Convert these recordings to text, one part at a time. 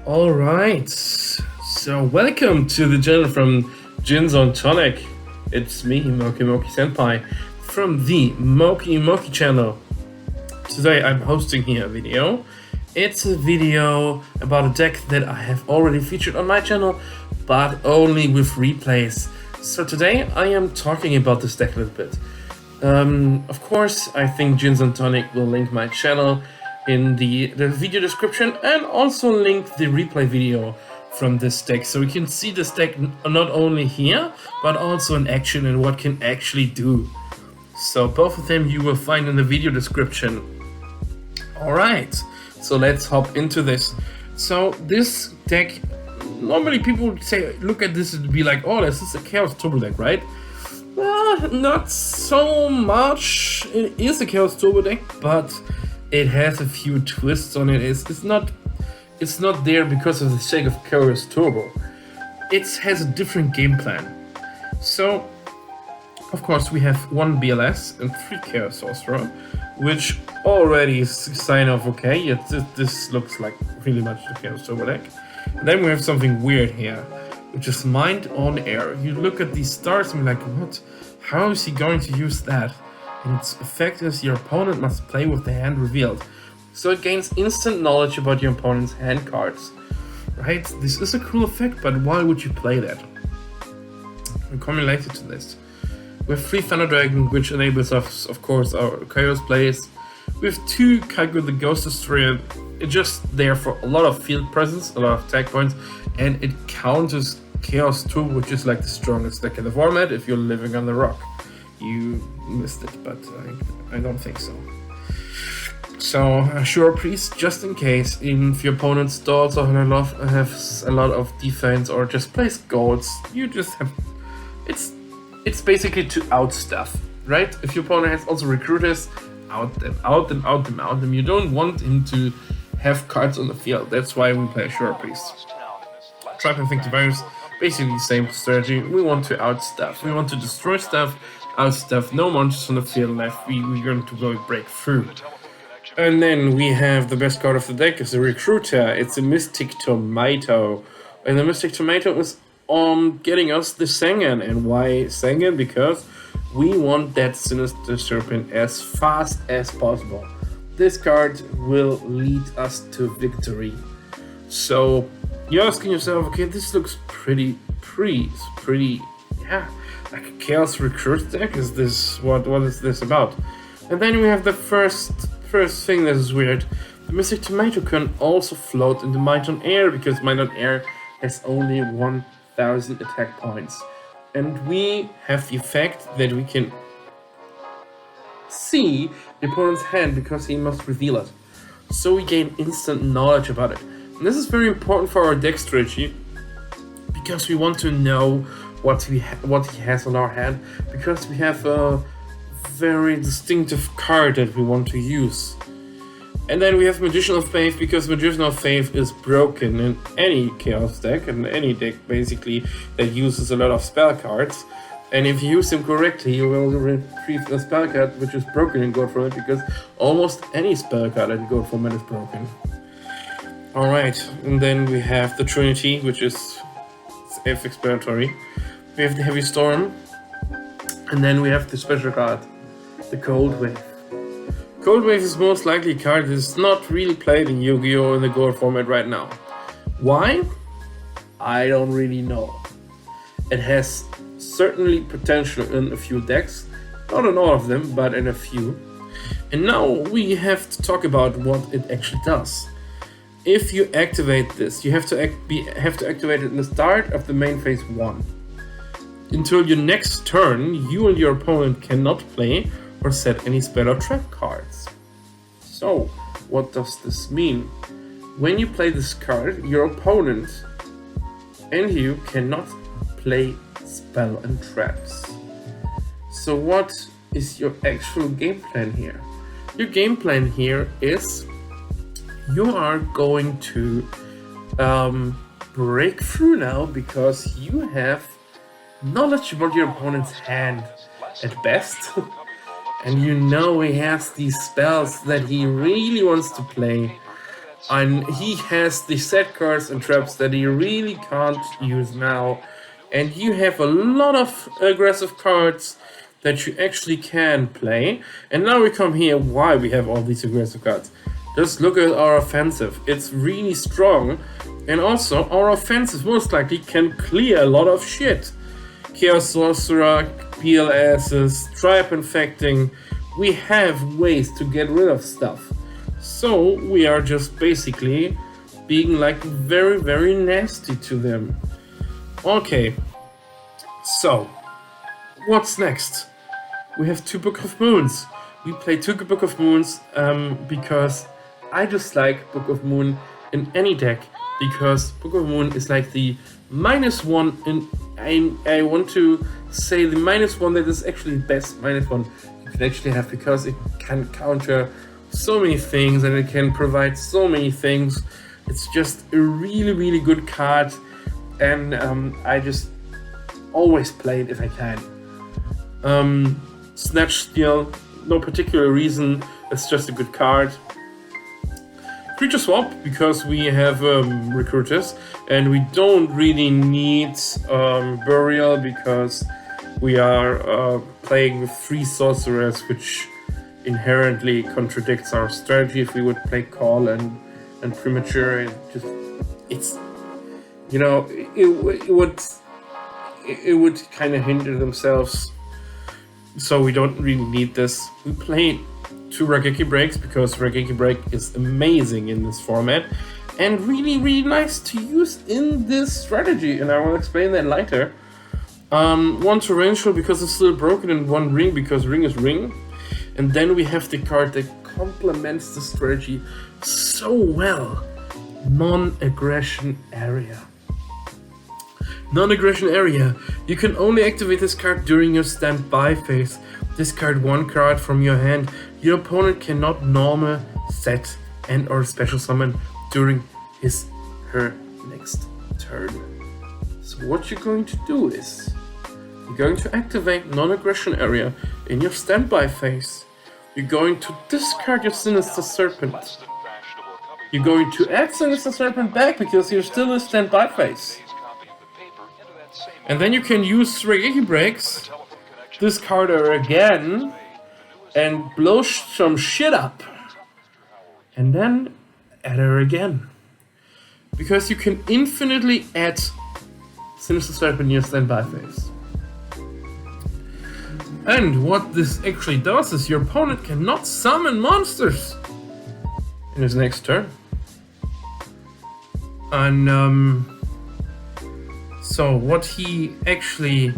Alright, so welcome to the channel from Jinzo&Tonic. It's me, Mokey Mokey Senpai, from the Mokey Mokey channel. Today I'm hosting here a video. It's a video about a deck that I have already featured on my channel, but only with replays. So today I am talking about this deck a little bit. Of course, I think Jinzo&Tonic will link my channel in the video description, and also link the replay video from this deck, so we can see this deck not only here but also in action and what can actually do. So both of them you will find in the video description. Alright, so let's hop into this. So this deck, normally people would say, look at this and be like, oh, this is a Chaos Turbo deck, right? Not so much. It is a Chaos Turbo deck, but it has a few twists on it. It's not there because of the sake of Chaos Turbo. It has a different game plan. So, of course, we have one BLS and 3 Chaos Sorcerer, which already is a sign of, okay, yeah, this looks like really much the Chaos Turbo deck. And then we have something weird here, which is Mind on Air. You look at these stars and be like, what? How is he going to use that? And its effect is your opponent must play with the hand revealed. So it gains instant knowledge about your opponent's hand cards. Right? This is a cool effect, but why would you play that? We're coming later to this. We have 3 Thunder Dragon, which enables us, of course, our Chaos plays. We have 2 Kaigo the Ghost Destroyer. It's just there for a lot of field presence, a lot of attack points, and it counters Chaos Turbo, which is like the strongest deck in the format if you're living on the rock. You missed it, but I don't think so. So, Sure Priest, just in case, if your opponent stalls or has a lot of defense or just plays golds, you just have... It's basically to out stuff, right? If your opponent has also recruiters, out them. You don't want him to have cards on the field. That's why we play Sure Priest. Trap Infected Virus, basically the same strategy. We want to out stuff. We want to destroy stuff, out stuff, no monsters on the field left. We're going to go break through. And then we have the best card of the deck is the Recruiter. It's a Mystic Tomato. And the Mystic Tomato is getting us the Sengen. And why Sengen? Because we want that Sinister Serpent as fast as possible. This card will lead us to victory. So you're asking yourself, okay, this looks pretty, yeah, like a Chaos Recruit deck. Is this what is this about? And then we have the first thing that is weird. The Mystic Tomato can also float in the Mind on Air, because Mind on Air has only 1000 attack points. And we have the effect that we can see the opponent's hand because he must reveal it. So we gain instant knowledge about it. And this is very important for our deck strategy, because we want to know what he has on our hand, because we have a very distinctive card that we want to use. And then we have Magician of Faith, because Magician of Faith is broken in any Chaos deck, and any deck basically that uses a lot of spell cards. And if you use them correctly, you will retrieve a spell card which is broken in God format, because almost any spell card in God format is broken. Alright, and then we have the Trinity, which is self-explanatory. We have the Heavy Storm, and then we have the special card, the Cold Wave. Cold Wave is most likely a card that is not really played in Yu-Gi-Oh! In the Gold format right now. Why? I don't really know. It has certainly potential in a few decks, not in all of them, but in a few. And now we have to talk about what it actually does. If you activate this, you have to activate it in the start of the main phase 1. Until your next turn, you and your opponent cannot play or set any spell or trap cards. So, what does this mean? When you play this card, your opponent and you cannot play spell and traps. So what is your actual game plan here? Your game plan here is you are going to break through now, because you have knowledge about your opponent's hand at best. And you know he has these spells that he really wants to play. And he has the set cards and traps that he really can't use now. And you have a lot of aggressive cards that you actually can play. And now we come here why we have all these aggressive cards. Just look at our offensive. It's really strong. And also our offensive most likely can clear a lot of shit. Chaos Sorcerer, PLSs, Tribe Infecting. We have ways to get rid of stuff. So we are just basically being like very, very nasty to them. Okay, so what's next? We have 2 Book of Moons. We play 2 Book of Moons because I just like Book of Moon in any deck, because Book of Moon is like the -1 in I want to say the -1 that is actually the best -1 you can actually have, because it can counter so many things and it can provide so many things. It's just a really, really good card, and I just always play it if I can. Snatch Steal, no particular reason, it's just a good card. Creature Swap, because we have Recruiters, and we don't really need Burial, because we are playing with 3 Sorcerers, which inherently contradicts our strategy. If we would play Call and Premature, it's you know, it would kind of hinder themselves, so we don't really need this. We play 2 Raigeki Breaks because Raigeki Break is amazing in this format and really, really nice to use in this strategy, and I will explain that later. 1 Torrential because it's still broken, and 1 Ring because Ring is Ring. And then we have the card that complements the strategy so well. Non-Aggression Area. Non-Aggression Area. You can only activate this card during your standby phase. Discard 1 card from your hand. Your opponent cannot normal, set, and or special summon during her next turn. So what you're going to do is, you're going to activate Non-Aggression Area in your standby phase. You're going to discard your Sinister Serpent. You're going to add Sinister Serpent back because you're still in standby phase. And then you can use Raigeki Breaks, discard her again, and blow some shit up. And then add her again. Because you can infinitely add Sinister Serpent in your standby phase. And what this actually does is your opponent cannot summon monsters in his next turn. And so what he actually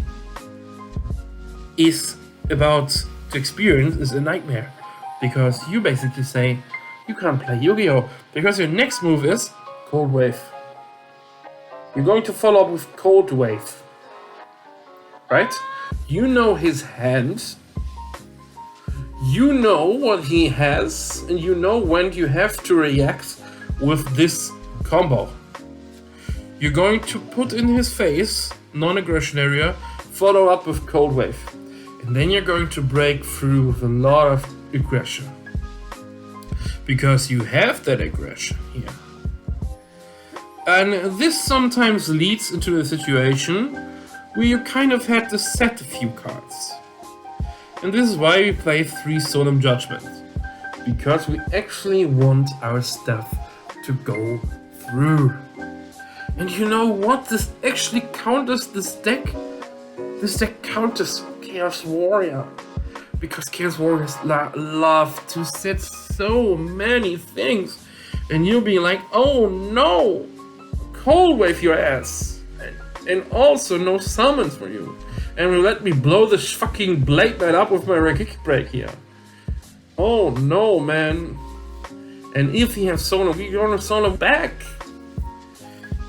is about to experience is a nightmare, because you basically say you can't play Yu-Gi-Oh! Because your next move is Cold Wave. You're going to follow up with Cold Wave, right? You know his hand, you know what he has, and you know when you have to react with this combo. You're going to put in his face Non-Aggression Area, follow up with Cold Wave, and then you're going to break through with a lot of aggression, because you have that aggression here. And this sometimes leads into a situation where you kind of had to set a few cards. And this is why we play 3 Solemn Judgment, because we actually want our stuff to go through. And you know what? This actually counters this deck. This deck counters Chaos Warrior, because Chaos Warriors love to set so many things, and you'll be like, oh no, Cold Wave your ass, and also no summons for you, and will let me blow this fucking Blade Knight up with my Raigeki Break here. Oh no, man. And if he has solo, we're gonna solo back.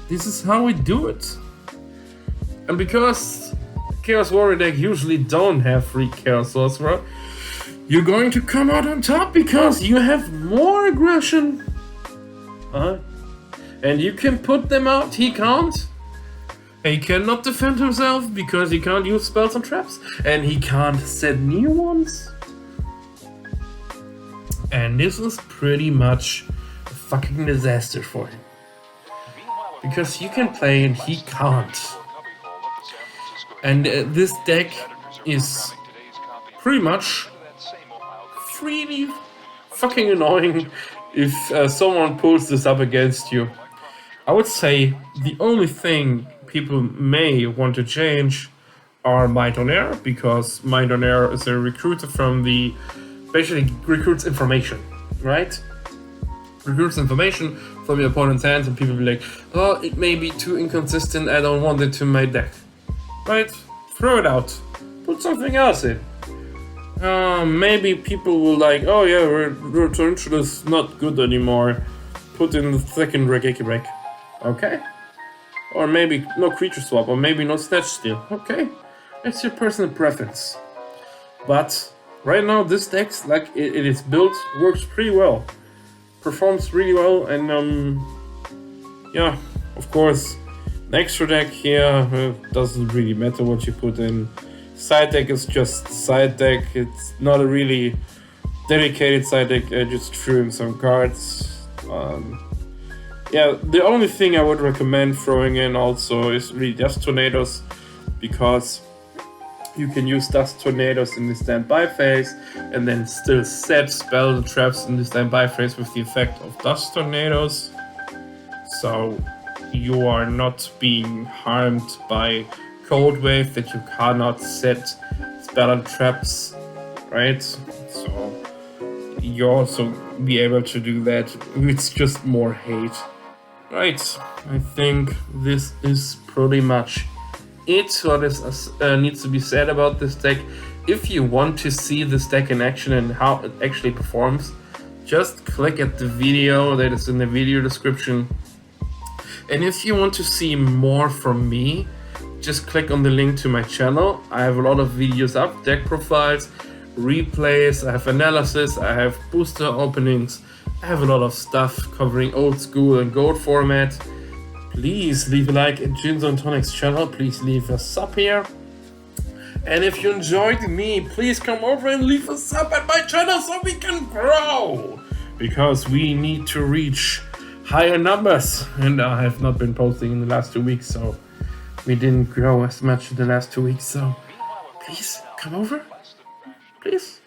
This is how we do it. And because Chaos Warrior deck usually don't have 3 Chaos Sorcerer, you're going to come out on top because you have more aggression. And you can put them out, he can't. He cannot defend himself because he can't use spells and traps, and he can't set new ones. And this is pretty much a fucking disaster for him. Because you can play and he can't. And this deck is pretty much really fucking annoying if someone pulls this up against you. I would say the only thing people may want to change are Might on Air, because Might on Air is a recruiter from the... basically recruits information, right? Recruits information from your opponent's hands, and people be like, oh, it may be too inconsistent, I don't want it to my deck. Right? Throw it out. Put something else in. Maybe people will like, oh yeah, return is not good anymore. Put in the second Regeki Break. Okay. Or maybe no creature swap, or maybe no snatch steal. Okay. That's your personal preference. But right now this deck, like it is built, works pretty well. Performs really well, and yeah, of course, the extra deck here doesn't really matter what you put in. Side deck is just side deck. It's not a really dedicated side deck. I just threw in some cards. Yeah, the only thing I would recommend throwing in also is really Dust Tornadoes, because you can use Dust Tornadoes in the standby phase and then still set spell traps in the standby phase with the effect of Dust Tornadoes. So you are not being harmed by Cold Wave that you cannot set spell and traps, right? So you also be able to do that. It's just more hate. Right, I think this is pretty much it. What is needs to be said about this deck. If you want to see this deck in action and how it actually performs, just click at the video that is in the video description. And if you want to see more from me, just click on the link to my channel. I have a lot of videos up, deck profiles, replays, I have analysis, I have booster openings, I have a lot of stuff covering old school and gold format. Please leave a like at Jinzo&Tonic's channel, please leave a sub here. And if you enjoyed me, please come over and leave a sub at my channel so we can grow. Because we need to reach higher numbers. And I have not been posting in the last 2 weeks, so we didn't grow as much in the last 2 weeks. So please come over, please.